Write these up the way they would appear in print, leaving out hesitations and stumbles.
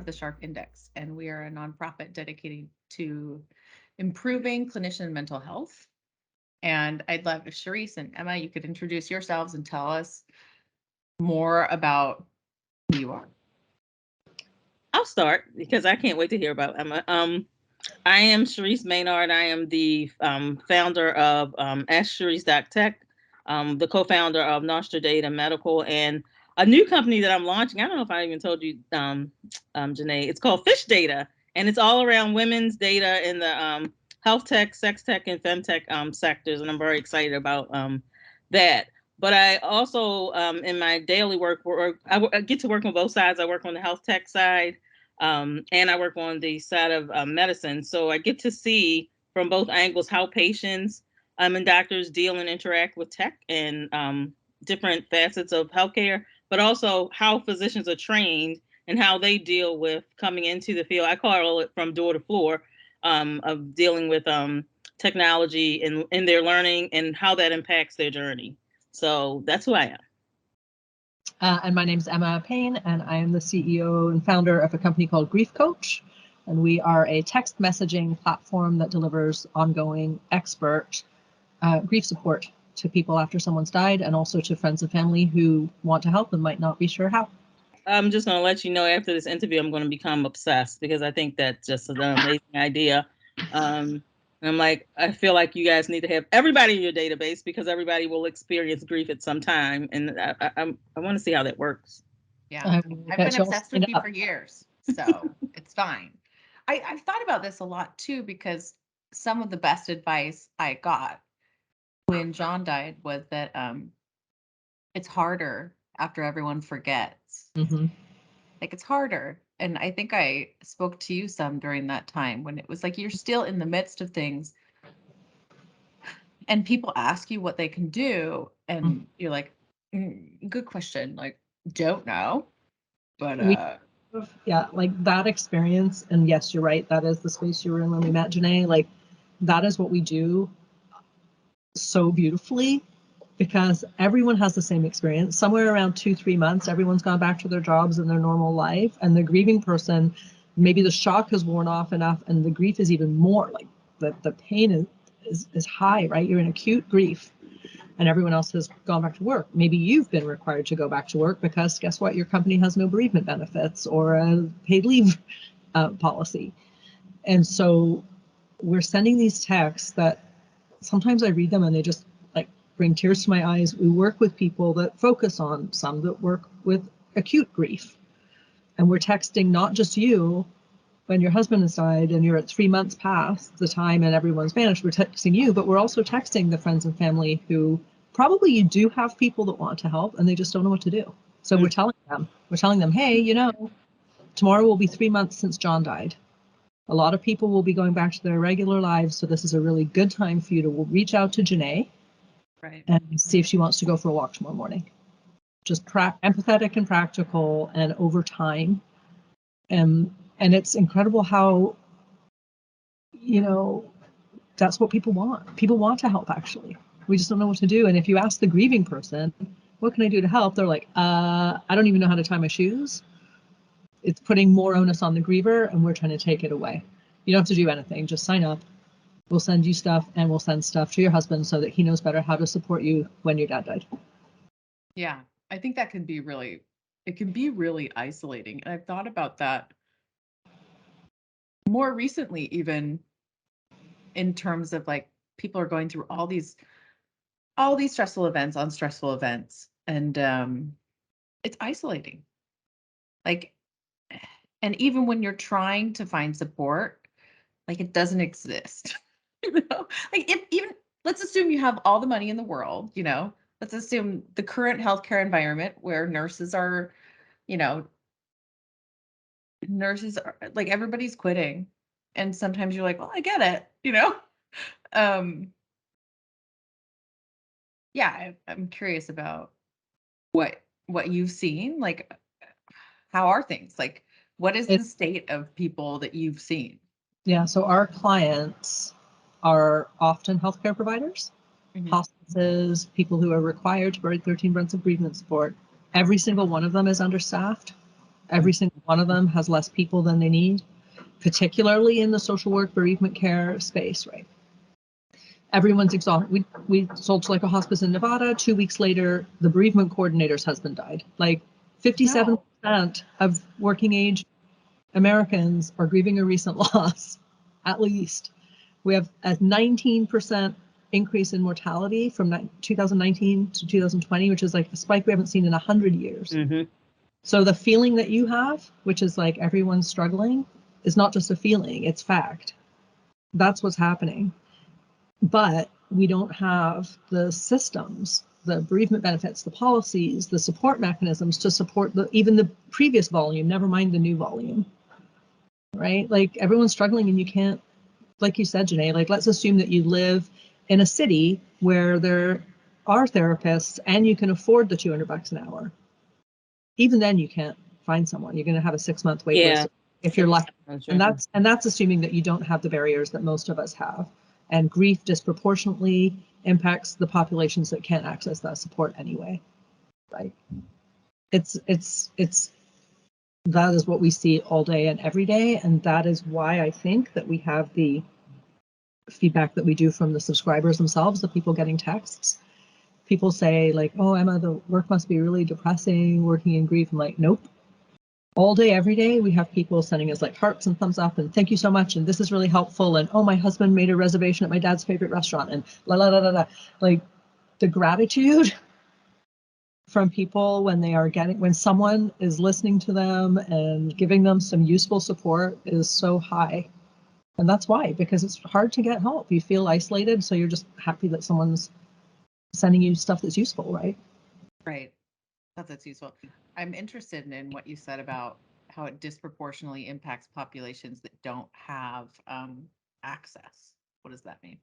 the Sharp Index, and we are a nonprofit dedicated to improving clinician mental health. And I'd love if Shereese and Emma, you could introduce yourselves and tell us more about who you are. I'll start because I can't wait to hear about Emma. I am Shereese Maynard. I am the founder of Tech, the co-founder of Nostra Data Medical, and a new company that I'm launching. I don't know if I even told you, Janae. It's called Fish Data, and it's all around women's data in the health tech, sex tech, and femtech sectors, and I'm very excited about that. But I also, in my daily work, I get to work on both sides. I work on the health tech side, and I work on the side of medicine. So I get to see from both angles how patients and doctors deal and interact with tech and different facets of healthcare, but also how physicians are trained and how they deal with coming into the field. I call it from door to floor, of dealing with technology in their learning and how that impacts their journey. So that's who I am. And my name's Emma Payne, and I am the CEO and founder of a company called Grief Coach. And we are a text messaging platform that delivers ongoing expert grief support to people after someone's died, and also to friends and family who want to help and might not be sure how. I'm just going to let you know after this interview, I'm going to become obsessed because I think that's just an amazing idea. And I'm like, I feel like you guys need to have everybody in your database because everybody will experience grief at some time. And I want to see how that works. Yeah, I've been obsessed with you for years, so it's fine. I've thought about this a lot too, because some of the best advice I got when John died was that it's harder after everyone forgets. Mm-hmm. Like, it's harder. And I think I spoke to you some during that time when it was like you're still in the midst of things and people ask you what they can do. And you're like, good question. Like, don't know. But yeah, like that experience. And yes, you're right. That is the space you were in when we met, Janae. Like, that is what we do so beautifully, because everyone has the same experience. Somewhere around 2-3 months, everyone's gone back to their jobs and their normal life. And the grieving person, maybe the shock has worn off enough and the grief is even more, like the pain is high, right? You're in acute grief and everyone else has gone back to work. Maybe you've been required to go back to work because guess what? Your company has no bereavement benefits or a paid leave policy. And so we're sending these texts that sometimes I read them and they just like bring tears to my eyes. We work with people that focus on some that work with acute grief. And we're texting not just you when your husband has died and you're at 3 months past the time and everyone's vanished. We're texting you, but we're also texting the friends and family who probably you do have people that want to help and they just don't know what to do. So we're telling them, hey, you know, tomorrow will be 3 months since John died. A lot of people will be going back to their regular lives. So this is a really good time for you to reach out to Janae, right, and see if she wants to go for a walk tomorrow morning. Just empathetic and practical and over time. And it's incredible how, you know, that's what people want. People want to help, actually. We just don't know what to do. And if you ask the grieving person, what can I do to help? They're like, I don't even know how to tie my shoes. It's putting more onus on the griever and we're trying to take it away. You don't have to do anything. Just sign up. We'll send you stuff and we'll send stuff to your husband so that he knows better how to support you when your dad died. Yeah, I think that can be really isolating. And I've thought about that more recently, even in terms of like people are going through all these stressful events on stressful events. And it's isolating. Like, and even when you're trying to find support, like it doesn't exist. You know, like if even let's assume you have all the money in the world, you know, let's assume the current healthcare environment where nurses are, you know, like everybody's quitting. And sometimes you're like, well, I get it, you know? Yeah, I'm curious about what you've seen. Like, how are things? Like, what is the state of people that you've seen? Yeah, so our clients are often healthcare providers, hospices, people who are required to provide 13 months of bereavement support. Every single one of them is understaffed. Every single one of them has less people than they need, particularly in the social work bereavement care space, right? Everyone's exhausted. We sold to like a hospice in Nevada. 2 weeks later, the bereavement coordinator's husband died. Like 57% of working age Americans are grieving a recent loss, at least. We have a 19% increase in mortality from 2019 to 2020, which is like a spike we haven't seen in 100 years. Mm-hmm. So the feeling that you have, which is like everyone's struggling, is not just a feeling, it's fact. That's what's happening. But we don't have the systems, the bereavement benefits, the policies, the support mechanisms to support even the previous volume, never mind the new volume, right? Like everyone's struggling and you can't, like you said, Janae, like let's assume that you live in a city where there are therapists and you can afford the $200 an hour. Even then you can't find someone. You're going to have a 6-month wait list if you're lucky. And that's assuming that you don't have the barriers that most of us have. And grief disproportionately impacts the populations that can't access that support anyway, right? It's that is what we see all day and every day, and that is why I think that we have the feedback that we do from the subscribers themselves, the people getting texts. People say like, oh, Emma, the work must be really depressing, working in grief. I'm like, nope. All day, every day, we have people sending us like hearts and thumbs up and thank you so much. And this is really helpful. And oh, my husband made a reservation at my dad's favorite restaurant and la la la la la. Like the gratitude from people when someone is listening to them and giving them some useful support is so high. And that's why, because it's hard to get help. You feel isolated. So you're just happy that someone's sending you stuff that's useful, right? Right. That's useful. I'm interested in what you said about how it disproportionately impacts populations that don't have access. What does that mean?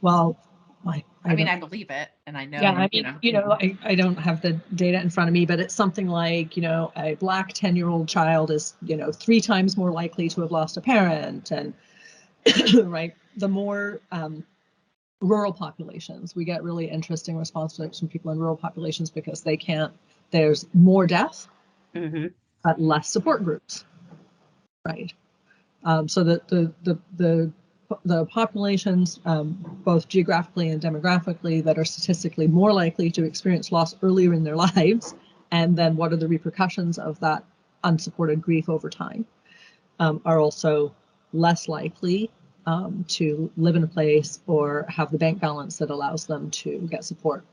Well, I mean, I believe it, and I know. Yeah, I mean, I don't have the data in front of me, but it's something like, a Black 10-year-old child is, 3 times more likely to have lost a parent, and right, the more rural populations, we get really interesting responses from people in rural populations because there's more death, mm-hmm. but less support groups, right? So that the populations, both geographically and demographically, that are statistically more likely to experience loss earlier in their lives, and then what are the repercussions of that unsupported grief over time, are also less likely to live in a place or have the bank balance that allows them to get support.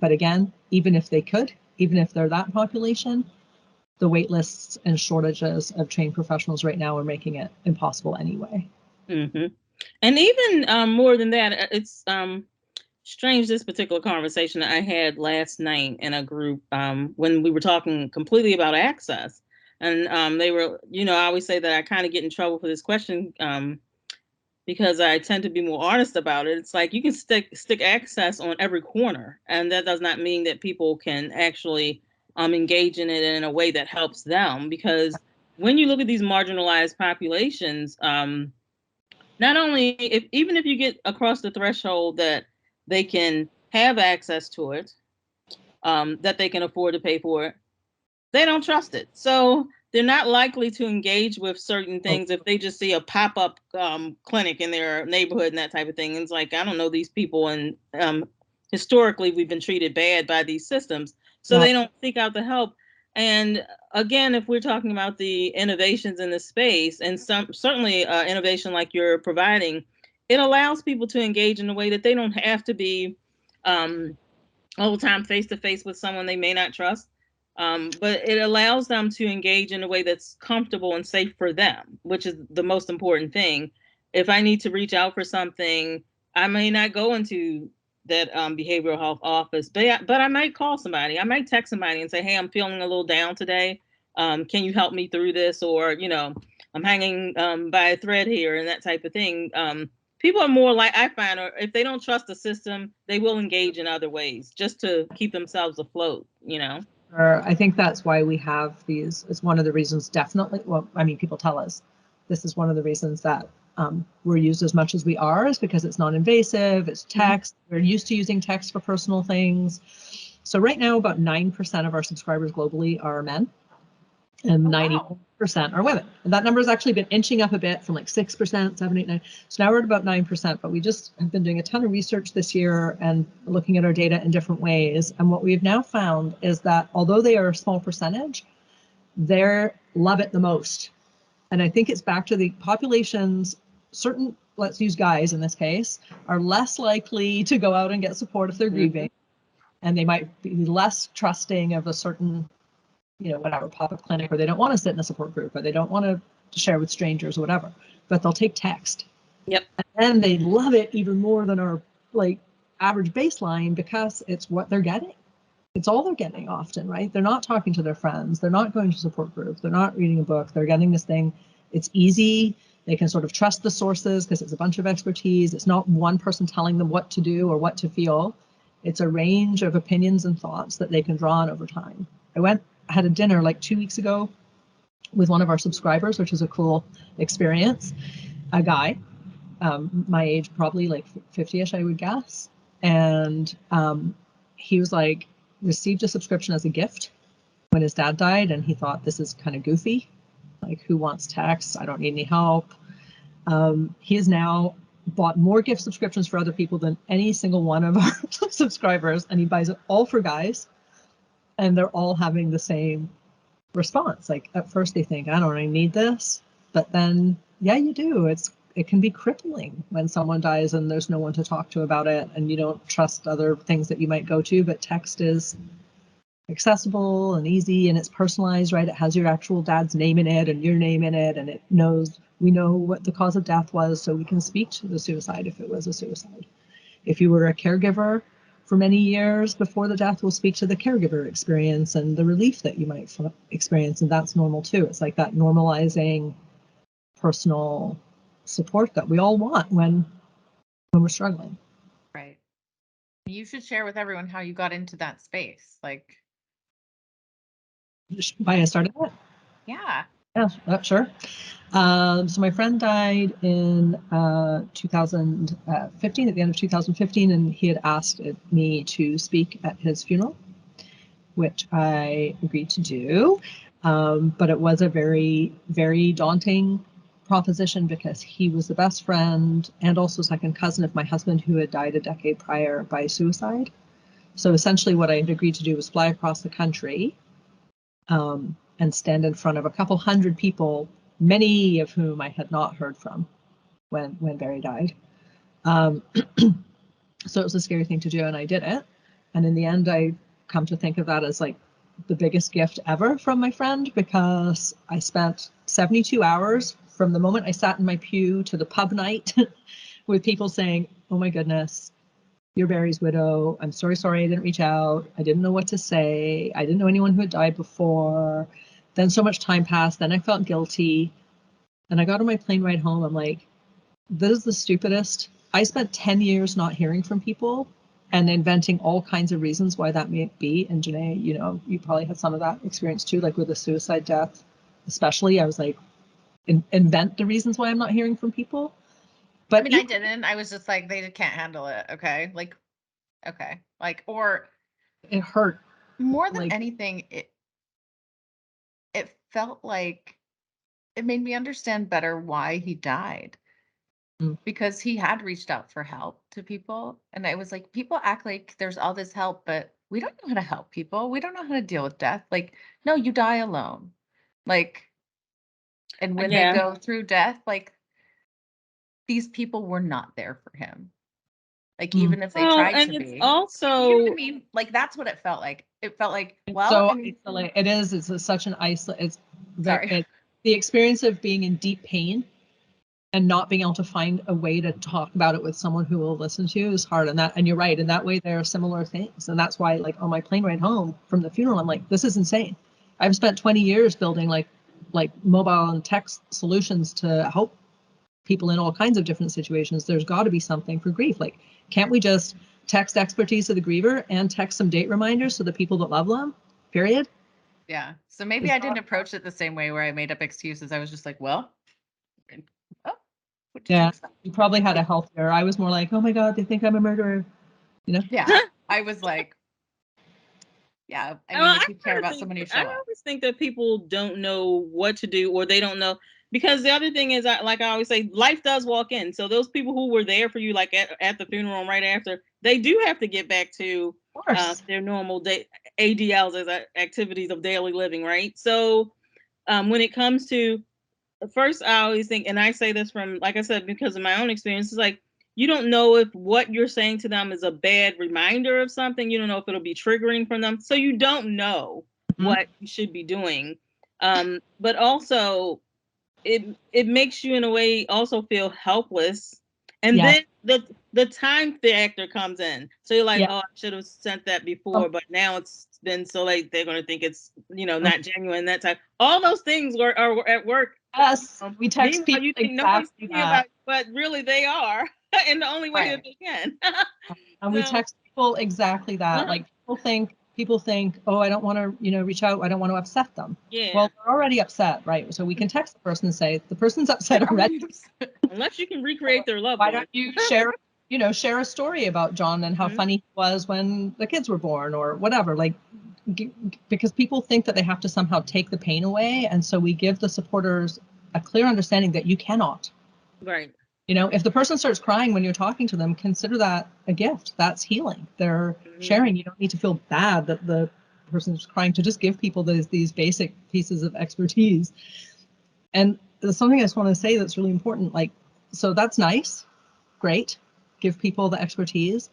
But again, even if they're that population, the wait lists and shortages of trained professionals right now are making it impossible anyway. Mm-hmm. And even more than that, it's strange, this particular conversation that I had last night in a group when we were talking completely about access. And they were, I always say that I kind of get in trouble for this question because I tend to be more honest about it. It's like you can stick access on every corner, and that does not mean that people can actually engage in it in a way that helps them. Because when you look at these marginalized populations, not only even if you get across the threshold that they can have access to it, that they can afford to pay for it, they don't trust it. So they're not likely to engage with certain things if they just see a pop-up clinic in their neighborhood and that type of thing. And it's like, I don't know these people, and historically we've been treated bad by these systems, so they don't seek out the help. And again, if we're talking about the innovations in the space, and certainly innovation like you're providing, it allows people to engage in a way that they don't have to be all the time face to face with someone they may not trust. But it allows them to engage in a way that's comfortable and safe for them, which is the most important thing. If I need to reach out for something, I may not go into that behavioral health office, but I might call somebody. I might text somebody and say, hey, I'm feeling a little down today. Can you help me through this? Or, I'm hanging by a thread here and that type of thing. People are more like, I find, or if they don't trust the system, they will engage in other ways just to keep themselves afloat, I think that's why we have these. It's one of the reasons, definitely. Well, I mean, people tell us this is one of the reasons that we're used as much as we are, is because it's non-invasive, it's text. Mm-hmm. We're used to using text for personal things. So right now, about 9% of our subscribers globally are men. and Oh, 90% are women. And that number has actually been inching up a bit from like 6%, 7, 8, 9. So now we're at about 9%, but we just have been doing a ton of research this year and looking at our data in different ways. And what we've now found is that although they are a small percentage, they love it the most. And I think it's back to the populations, certain, let's use guys in this case, are less likely to go out and get support if they're grieving. And they might be less trusting of a certain, whatever, pop-up clinic, or they don't want to sit in a support group, or they don't want to share with strangers or whatever, but they'll take text. Yep. And they love it even more than our like average baseline because it's what they're getting. It's all they're getting often, right? They're not talking to their friends. They're not going to support groups. They're not reading a book. They're getting this thing. It's easy. They can sort of trust the sources because it's a bunch of expertise. It's not one person telling them what to do or what to feel. It's a range of opinions and thoughts that they can draw on over time. I had a dinner like 2 weeks ago with one of our subscribers, which is a cool experience. A guy, my age, probably like 50-ish, I would guess. And he was like, received a subscription as a gift when his dad died. And he thought, this is kind of goofy. Like, who wants text? I don't need any help. He has now bought more gift subscriptions for other people than any single one of our subscribers. And he buys it all for guys. And they're all having the same response. Like, at first they think, I don't really need this. But then, yeah, you do. It can be crippling when someone dies and there's no one to talk to about it and you don't trust other things that you might go to. But text is accessible and easy and it's personalized, right? It has your actual dad's name in it and your name in it, and we know what the cause of death was, so we can speak to the suicide if it was a suicide. If you were a caregiver for many years before the death, we'll speak to the caregiver experience and the relief that you might experience, and that's normal too. It's like that normalizing personal support that we all want when we're struggling. right. You should share with everyone how you got into that space. Like, Why I started it? yeah. Yeah, sure. So my friend died in 2015, at the end of 2015, and he had asked me to speak at his funeral, which I agreed to do. But it was a very, very daunting proposition because he was the best friend and also second cousin of my husband, who had died a decade prior by suicide. So essentially what I had agreed to do was fly across the country and stand in front of a couple hundred people, many of whom I had not heard from when Barry died. So it was a scary thing to do, and I did it. And in the end, I come to think of that as like the biggest gift ever from my friend, because I spent 72 hours from the moment I sat in my pew to the pub night with people saying, oh my goodness, you're Barry's widow. I'm sorry I didn't reach out. I didn't know what to say. I didn't know anyone who had died before. Then so much time passed. Then I felt guilty. And I got on my plane ride home. I'm like, this is the stupidest. I spent 10 years not hearing from people and inventing all kinds of reasons why that may be. And Janae, you probably had some of that experience too, like with a suicide death, especially. I was like, invent the reasons why I'm not hearing from people. But I mean, I didn't. I was just like, they can't handle it. Okay. Like, okay. Like, or it hurt. More than like, anything, it felt like it made me understand better why he died. Because he had reached out for help to people. And I was like, people act like there's all this help, but we don't know how to help people. We don't know how to deal with death. Like, no, you die alone. Like, and when they go through death, like, these people were not there for him. Like, even if they tried and to it's be. also, you know what I mean? Like, that's what it felt like. It felt like, well, so I mean, it is. It's such an it's sorry. the experience of being in deep pain and not being able to find a way to talk about it with someone who will listen to you is hard. And you're right. In that way, there are similar things. And that's why, like, on my plane ride home from the funeral, I'm like, this is insane. I've spent 20 years building like mobile and text solutions to help people in all kinds of different situations. There's got to be something for grief. Like, can't we just text expertise to the griever and text some date reminders to the people that love them? Period. Yeah. So maybe I didn't approach it the same way where I made up excuses. I was just like, well, oh, what did you expect? You probably had a healthier. I was more like, oh my God, they think I'm a murderer. Yeah. I was like, Yeah, I Well, mean, if you care kinda about think- someone, you I show up. always think that people don't know what to do, or they don't know, because the other thing is, like I always say, life does walk in. So those people who were there for you, like at the funeral and right after, they do have to get back to Of course. their normal day ADLs, as activities of daily living, right? So when it comes to, first, I always think, and I say this from, like I said, because of my own experience, it's like, you don't know if what you're saying to them is a bad reminder of something. You don't know if it'll be triggering for them. So you don't know what you should be doing. But also it makes you in a way also feel helpless. And Yes. then the time factor comes in. So you're like, Yeah. oh, I should have sent that before, but now it's been so late, they're gonna think it's, not genuine, that type. All those things are at work. Yes, we text Meanwhile, people you think no one's exactly thinking that. about, but really they are, in the only way that Right. they can. And we So- text people exactly that. Uh-huh. Like people think, oh, I don't want to, reach out. I don't want to upset them. Yeah. Well, they're already upset, right? So we can text the person and say, the person's upset already. Unless you can recreate their loved Why one. don't you share a story about John and how Mhm. funny he was when the kids were born or whatever, like, because people think that they have to somehow take the pain away. And so we give the supporters a clear understanding that you cannot. Right. If the person starts crying when you're talking to them, consider that a gift. That's healing. They're Mhm. sharing. You don't need to feel bad that the person's crying, to just give people these basic pieces of expertise. And there's something I just want to say that's really important. Like, so that's nice. Great. Give people the expertise.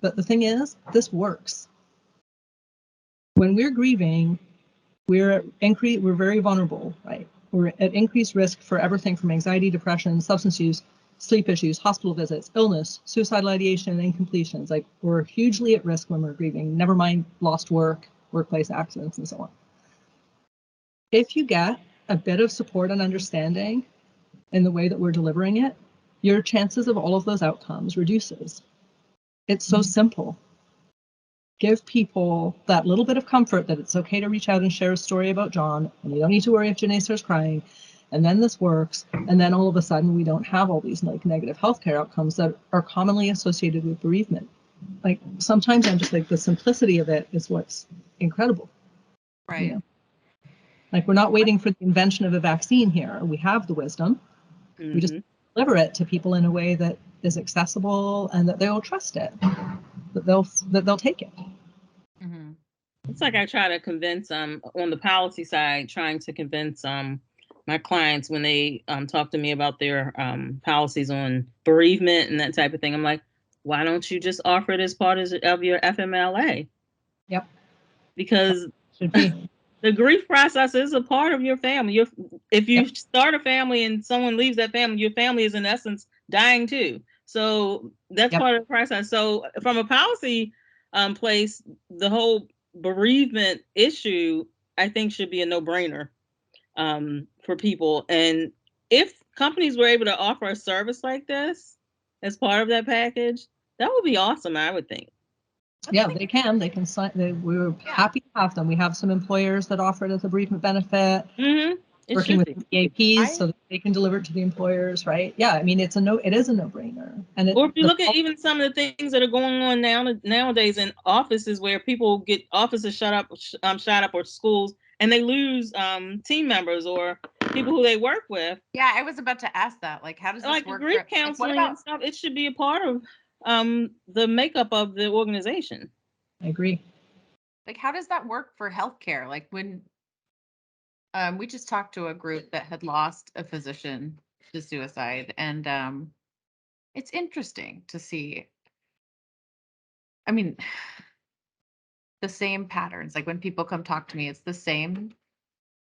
But the thing is, this works. When we're grieving, we're very vulnerable, right? We're at increased risk for everything from anxiety, depression, substance use, sleep issues, hospital visits, illness, suicidal ideation, and completions. Like, we're hugely at risk when we're grieving, never mind lost work, workplace accidents, and so on. If you get a bit of support and understanding in the way that we're delivering it, your chances of all of those outcomes reduces. It's so simple. Give people that little bit of comfort that it's okay to reach out and share a story about John, and you don't need to worry if Janae starts crying, and then this works, and then all of a sudden we don't have all these negative healthcare outcomes that are commonly associated with bereavement. Like, sometimes I'm just like, the simplicity of it is what's incredible. Right. Like, we're not waiting for the invention of a vaccine here. We have the wisdom. Mm-hmm. We just deliver it to people in a way that is accessible and that they'll trust it, that they'll take it. Mm-hmm. It's like I try to convince on the policy side, trying to convince my clients when they talk to me about their policies on bereavement and that type of thing. I'm like, why don't you just offer it as part of your FMLA? Yep. Because Should be. the grief process is a part of your family. If you start a family and someone leaves that family, your family is in essence dying too. So that's part of the process. So from a policy place, the whole bereavement issue, I think, should be a no-brainer for people. And if companies were able to offer a service like this as part of that package, that would be awesome, I would think. Yeah, they can sign. We're happy to have them. We have some employers that offer it as a bereavement benefit. Mm-hmm. Working with EAPs so that they can deliver it to the employers, right? Yeah, I mean, it is a no-brainer. And or if you look at even some of the things that are going on nowadays in offices, where people get offices shut up or schools, and they lose team members or people who they work with. Yeah, I was about to ask that. Like, how does this work? Grief counseling and stuff? It should be a part of the makeup of the organization. I agree. Like, how does that work for healthcare? Like, when we just talked to a group that had lost a physician to suicide, and it's interesting to see. I mean, the same patterns. Like, when people come talk to me, it's the same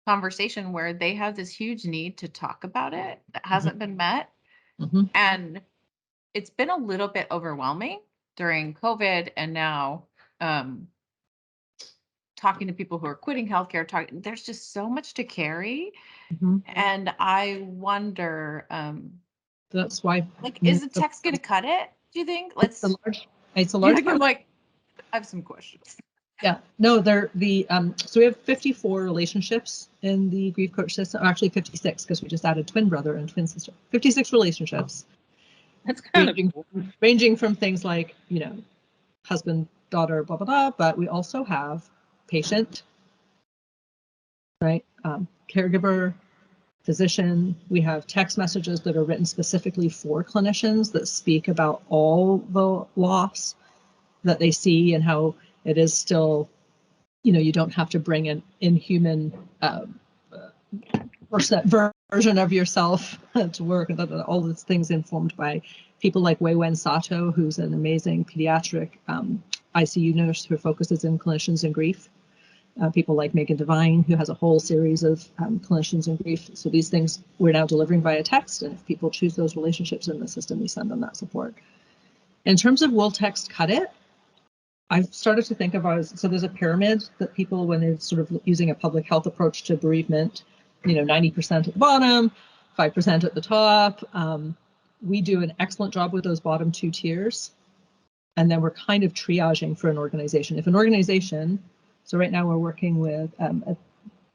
conversation where they have this huge need to talk about it that hasn't been met. Mm-hmm. And it's been a little bit overwhelming during COVID, and now talking to people who are quitting healthcare, there's just so much to carry. Mm-hmm. And I wonder, that's why. like, is the text going to cut it? Do you think? It's a large part. I'm like, I have some questions. Yeah, no, they're so we have 54 relationships in the grief coach system. Actually 56, because we just added twin brother and twin sister. 56 relationships. That's kind of cool. Ranging from things like, husband, daughter, blah, blah, blah. But we also have patient, right? Caregiver, physician. We have text messages that are written specifically for clinicians that speak about all the loss that they see and how it is still, you don't have to bring an inhuman version of yourself to work. And all these things informed by people like Wei-Wen Sato, who's an amazing pediatric ICU nurse who focuses in clinicians in grief. People like Megan Devine, who has a whole series of clinicians in grief. So these things we're now delivering via text. And if people choose those relationships in the system, we send them that support. In terms of will text cut it, I've started to think of so there's a pyramid that people, when they're sort of using a public health approach to bereavement, 90% at the bottom, 5% at the top. We do an excellent job with those bottom two tiers. And then we're kind of triaging for an organization. If an organization, so right now we're working with a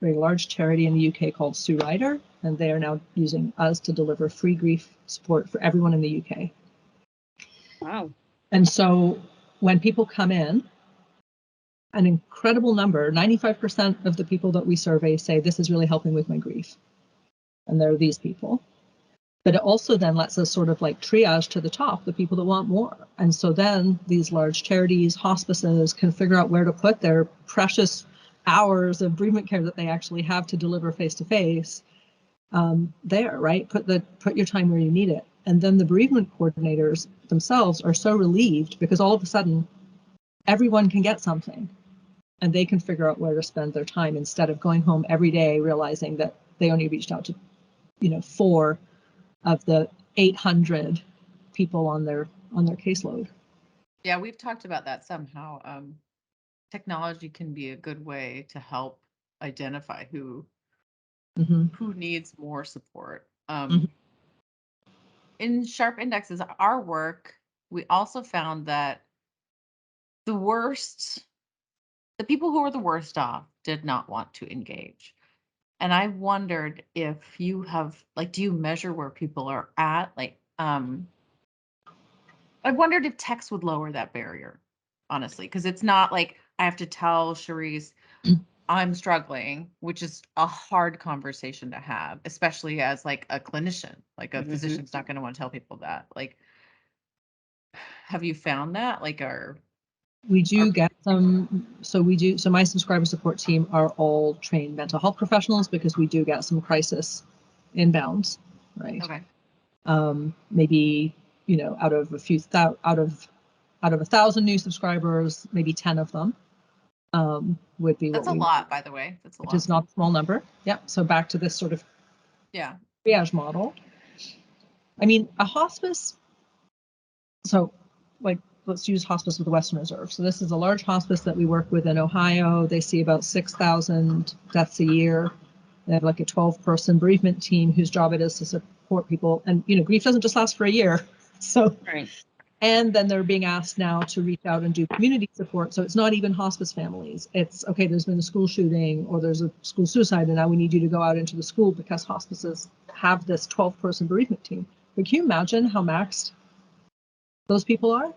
very large charity in the UK called Sue Ryder, and they are now using us to deliver free grief support for everyone in the UK. Wow. And so when people come in, an incredible number, 95% of the people that we survey say, this is really helping with my grief. And there are these people. But it also then lets us sort of like triage to the top, the people that want more. And so then these large charities, hospices can figure out where to put their precious hours of bereavement care that they actually have to deliver face-to-face there, right? Put your time where you need it. And then the bereavement coordinators themselves are so relieved because all of a sudden everyone can get something and they can figure out where to spend their time instead of going home every day realizing that they only reached out to 4 of the 800 people on their caseload. Yeah, we've talked about that somehow. Technology can be a good way to help identify who needs more support. In Sharp Indexes, our work, we also found that the people who were the worst off did not want to engage. And I wondered if you have, do you measure where people are at? I wondered if text would lower that barrier, honestly, because it's not like I have to tell Shereese I'm struggling, which is a hard conversation to have, especially as a clinician. A physician's not going to want to tell people that. Have you found that? We do get some, so my subscriber support team are all trained mental health professionals because we do get some crisis inbounds, right? Okay. Maybe, out of 1,000 new subscribers, maybe 10 of them would be. That's a lot, by the way. That's a lot. Which is not a small number. Yeah. So back to this sort of triage model. I mean, a hospice. So let's use hospice with the Western Reserve. So this is a large hospice that we work with in Ohio. They see about 6,000 deaths a year. They have a 12-person bereavement team whose job it is to support people. And, grief doesn't just last for a year. So, right. And then they're being asked now to reach out and do community support. So it's not even hospice families. It's, okay, there's been a school shooting or there's a school suicide, and now we need you to go out into the school because hospices have this 12-person bereavement team. But can you imagine how maxed those people are?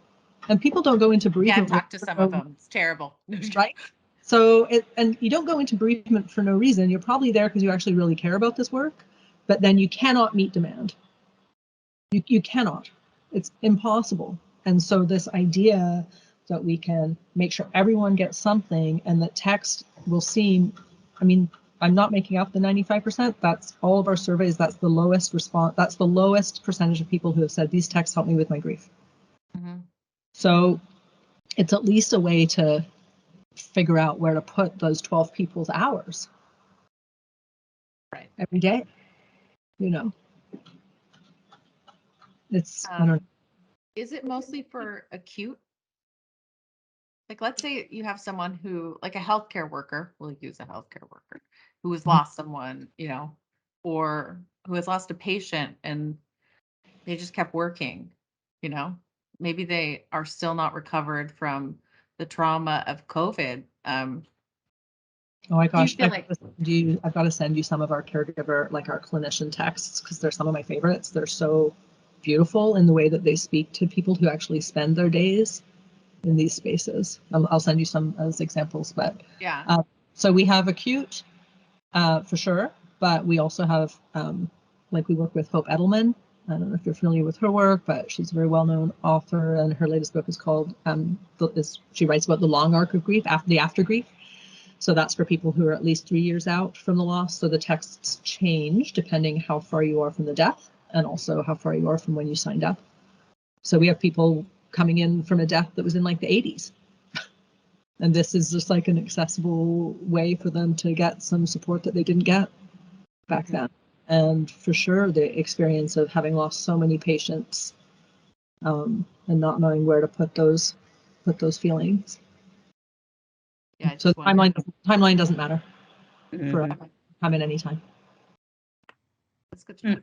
And people don't go into bereavement. Yeah, I've talked to some of them. It's terrible. Right? So, and you don't go into bereavement for no reason. You're probably there because you actually really care about this work, but then you cannot meet demand. You cannot. It's impossible. And so this idea that we can make sure everyone gets something and that text will seem, I'm not making up the 95%. That's all of our surveys. That's the lowest response. That's the lowest percentage of people who have said these texts help me with my grief. So it's at least a way to figure out where to put those 12 people's hours every day. It's, I don't know. Is it mostly for acute? Let's say you have someone who, a healthcare worker, we'll use a healthcare worker who has lost someone, or who has lost a patient and they just kept working, maybe they are still not recovered from the trauma of COVID. Oh my gosh, I've got to send you some of our caregiver, our clinician texts, because they're some of my favorites. They're so beautiful in the way that they speak to people who actually spend their days in these spaces. I'll send you some as examples, but Yeah. so we have acute for sure, but we also have like we work with Hope Edelman. I don't know if you're familiar with her work, but she's a very well-known author, and her latest book is called she writes about the long arc of grief, the after grief. So that's for people who are at least 3 years out from the loss. So the texts change depending how far you are from the death and also how far you are from when you signed up. So we have people coming in from a death that was in like the 80s. And this is just like an accessible way for them to get some support that they didn't get back then. And for sure, the experience of having lost so many patients and not knowing where to put those feelings. Yeah. So timeline doesn't matter for Mhm. come at any time. That's good to know.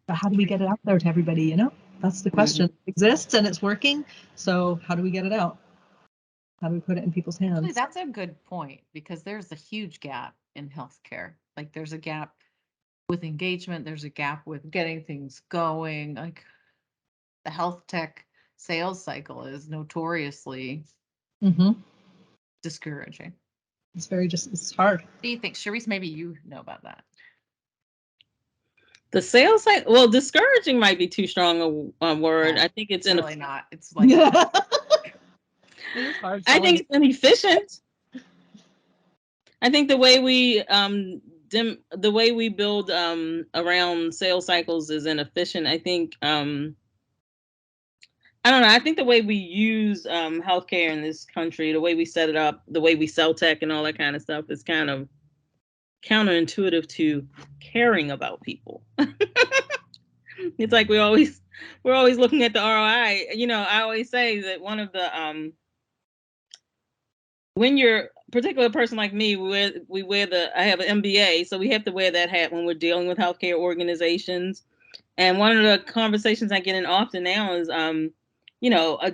But how do we get it out there to everybody? You know, that's the question. It exists and it's working. So how do we get it out? How do we put it in people's hands? Actually, that's a good point, because there's a huge gap in healthcare. Like there's a gap with engagement. There's a gap with getting things going. Like the health tech sales cycle is notoriously discouraging. It's it's hard. What do you think, Shereese? Maybe you know about that. The sales side, well, discouraging might be too strong a word. Yeah, I think it's really not. It's like it is hard. I think it's inefficient. I think the way we build around sales cycles is inefficient. I think I don't know. I think the way we use healthcare in this country, the way we set it up, the way we sell tech and all that kind of stuff is kind of counterintuitive to caring about people. It's like we're always looking at the ROI. You know, I always say that one of the when you're a particular person like me, I have an MBA, so we have to wear that hat when we're dealing with healthcare organizations. And one of the conversations I get in often now is, you know, a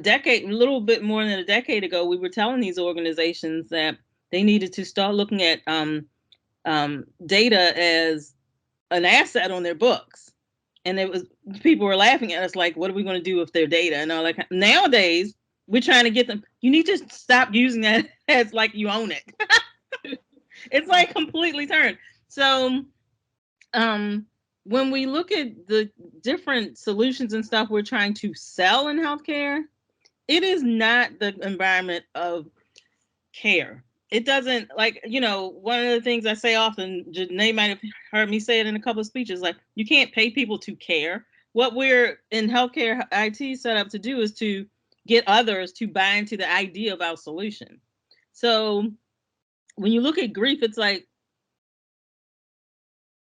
little bit more than a decade ago, we were telling these organizations that they needed to start looking at data as an asset on their books. And people were laughing at us like, what are we going to do with their data? And all like nowadays, we're trying to get them. You need to stop using that as like you own it. It's like completely turned. So, when we look at the different solutions and stuff we're trying to sell in healthcare, it is not the environment of care. It doesn't, like, you know, one of the things I say often, Janae might have heard me say it in a couple of speeches, like, you can't pay people to care. What we're in healthcare IT set up to do is to get others to buy into the idea of our solution. So when you look at grief, it's like,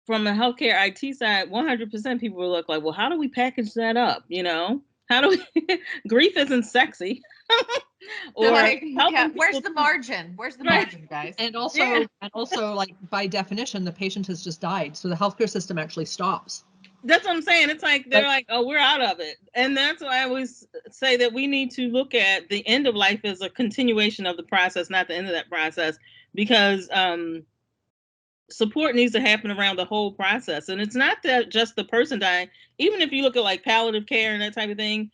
from a healthcare IT side, 100% people will look like, well, how do we package that up? You know, how do we, grief isn't sexy. Or like, yeah, where's the margin? Where's the margin, guys? And also, like, by definition, the patient has just died. So the healthcare system actually stops. That's what I'm saying. It's like, they're like, oh, we're out of it. And that's why I always say that we need to look at the end of life as a continuation of the process, not the end of that process, because support needs to happen around the whole process. And it's not that just the person dying. Even if you look at like palliative care and that type of thing,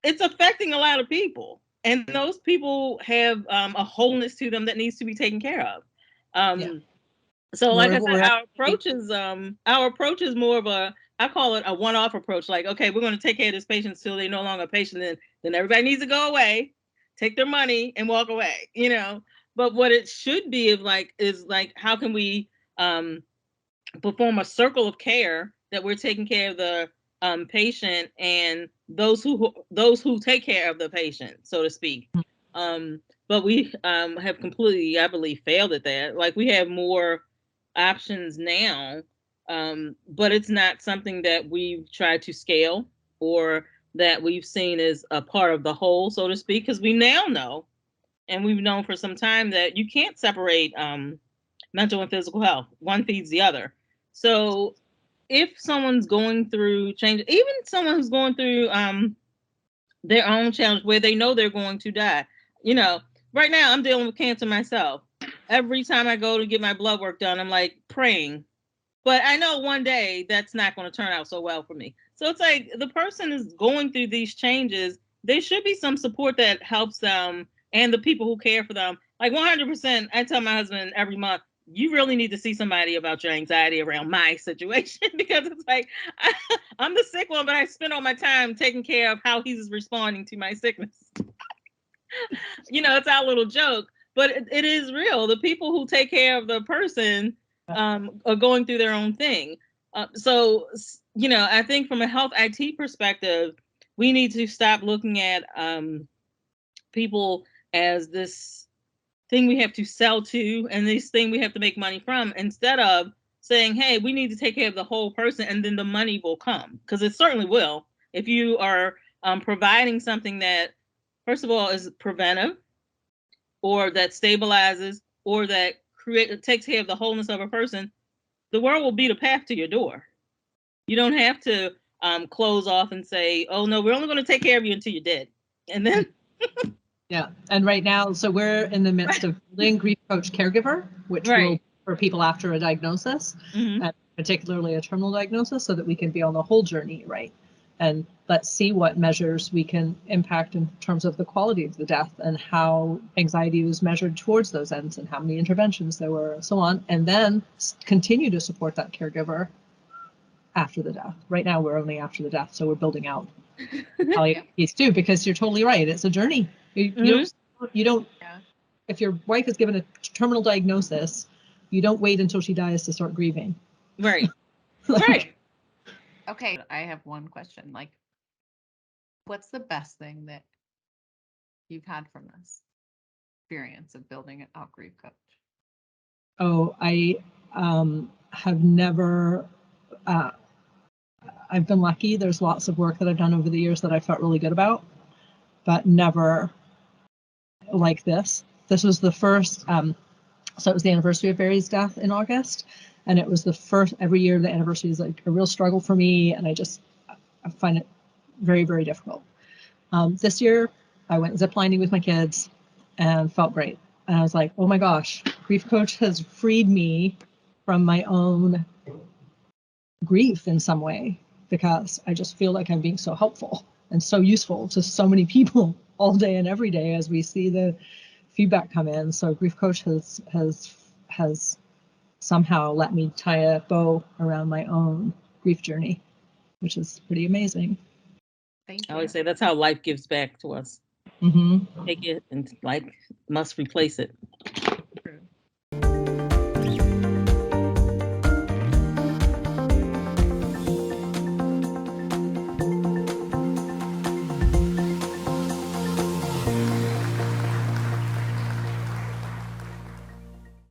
it's affecting a lot of people. And those people have a wholeness to them that needs to be taken care of. So like I said, our approach is more of I call it a one-off approach. Like, okay, we're going to take care of this patient until they're no longer a patient. Then everybody needs to go away, take their money and walk away, you know. But what it should be is like, how can we perform a circle of care that we're taking care of the patient and those who take care of the patient, so to speak. But we have completely, I believe, failed at that. Like, we have more options now, but it's not something that we've tried to scale or that we've seen as a part of the whole, so to speak, because we now know, and we've known for some time, that you can't separate mental and physical health. One feeds the other. So if someone's going through change, even someone who's going through their own challenge where they know they're going to die, you know, right now I'm dealing with cancer myself. Every time I go to get my blood work done, I'm like praying, but I know one day that's not going to turn out so well for me. So it's like the person is going through these changes. there should be some support that helps them and the people who care for them. Like 100%, I tell my husband every month, you really need to see somebody about your anxiety around my situation, because it's like, I'm the sick one, but I spend all my time taking care of how he's responding to my sickness. It's our little joke, but it is real. The people who take care of the person are going through their own thing. So, I think from a health IT perspective, we need to stop looking at people as this thing we have to sell to and this thing we have to make money from, instead of saying, hey, we need to take care of the whole person, and then the money will come, because it certainly will. If you are providing something that, first of all, is preventive, or that stabilizes, or that takes care of the wholeness of a person, the world will beat a path to your door. You don't have to close off and say, oh no, we're only going to take care of you until you're dead. And then yeah. And right now, so we're in the midst of building Grief Coach Caregiver, which will for people after a diagnosis, and particularly a terminal diagnosis, so that we can be on the whole journey, right? And let's see what measures we can impact in terms of the quality of the death, and how anxiety was measured towards those ends, and how many interventions there were, and so on, and then continue to support that caregiver after the death. Right now, we're only after the death, so we're building out piece too, because you're totally right. It's a journey. You don't. If your wife is given a terminal diagnosis, you don't wait until she dies to start grieving. Right. Right. Okay, I have one question. Like, what's the best thing that you've had from this experience of building an out grief coach? Oh, I have never. I've been lucky. There's lots of work that I've done over the years that I felt really good about, but never like this. This was the first. So it was the anniversary of Barry's death in August, and it was the first. Every year the anniversary is like a real struggle for me, and I find it very, very difficult. This year I went ziplining with my kids and felt great, and I was like, oh my gosh, Grief Coach has freed me from my own grief in some way, because I just feel like I'm being so helpful and so useful to so many people all day and every day as we see the feedback come in. So Grief Coach has somehow let me tie a bow around my own grief journey, which is pretty amazing. Thank you. I always say that's how life gives back to us. Take it, and life must replace it. True.